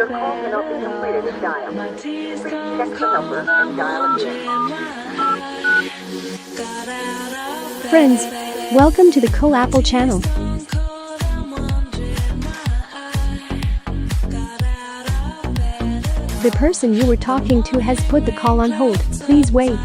Your call cannot be completed if dialed. Please check the number and dial again. Friends, welcome to the Cool Apple channel. The person you were talking to has put the call on hold. Please wait.